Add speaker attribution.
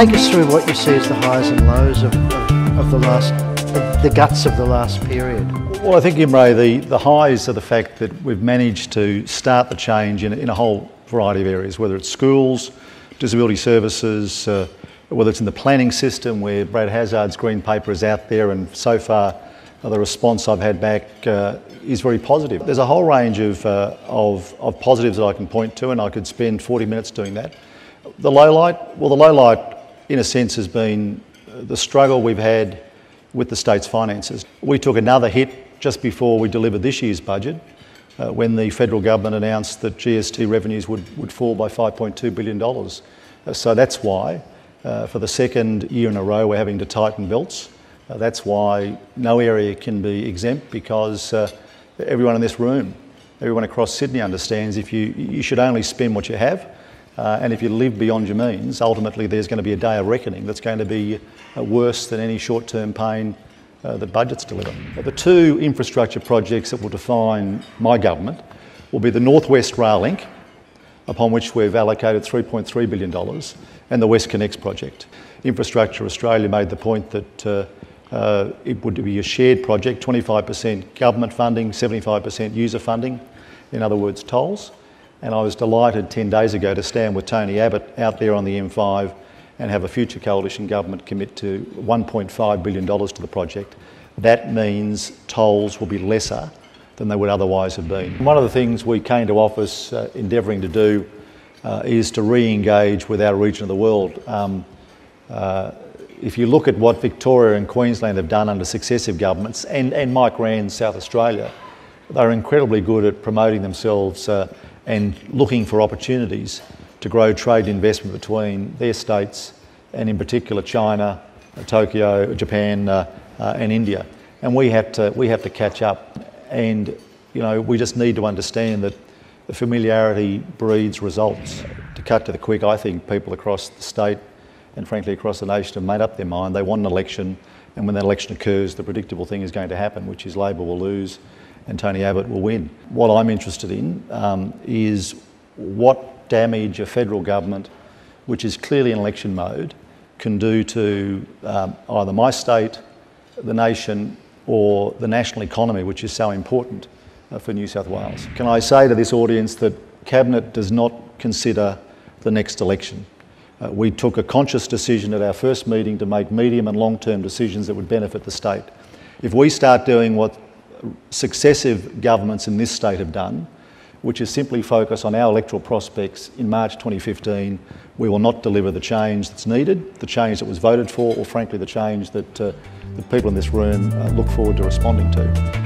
Speaker 1: Take us through what you see as the highs and lows of the guts of the last period.
Speaker 2: Well, I think, Imre, the highs are the fact that we've managed to start the change in a whole variety of areas, whether it's schools, disability services, whether it's in the planning system where Brad Hazzard's green paper is out there, and so far the response I've had back is very positive. There's a whole range of positives that I can point to, and I could spend 40 minutes doing that. The low light in a sense has been the struggle we've had with the state's finances. We took another hit just before we delivered this year's budget when the federal government announced that GST revenues would fall by $5.2 billion. So that's why for the second year in a row we're having to tighten belts. That's why no area can be exempt, because everyone in this room, everyone across Sydney understands you should only spend what you have. And if you live beyond your means, ultimately there's going to be a day of reckoning that's going to be worse than any short-term pain that budgets deliver. The two infrastructure projects that will define my government will be the North West Rail Link, upon which we've allocated $3.3 billion, and the WestConnex project. Infrastructure Australia made the point that it would be a shared project, 25% government funding, 75% user funding, in other words, tolls. And I was delighted 10 days ago to stand with Tony Abbott out there on the M5 and have a future coalition government commit to $1.5 billion to the project. That means tolls will be lesser than they would otherwise have been. One of the things we came to office endeavouring to do is to re-engage with our region of the world. If you look at what Victoria and Queensland have done under successive governments, and Mike Rand's South Australia, they're incredibly good at promoting themselves and looking for opportunities to grow trade investment between their states, and in particular China, Tokyo, Japan and India. And we have to catch up, and we just need to understand that the familiarity breeds results. To cut to the quick, I think people across the state and frankly across the nation have made up their mind. They want an election, and when that election occurs, the predictable thing is going to happen, which is Labor will lose and Tony Abbott will win. What I'm interested in is what damage a federal government, which is clearly in election mode, can do to either my state, the nation, or the national economy, which is so important for New South Wales. Can I say to this audience that Cabinet does not consider the next election. We took a conscious decision at our first meeting to make medium and long-term decisions that would benefit the state. If we start doing what successive governments in this state have done, which is simply focus on our electoral prospects in March 2015, we will not deliver the change that's needed, the change that was voted for, or frankly the change that the people in this room look forward to responding to.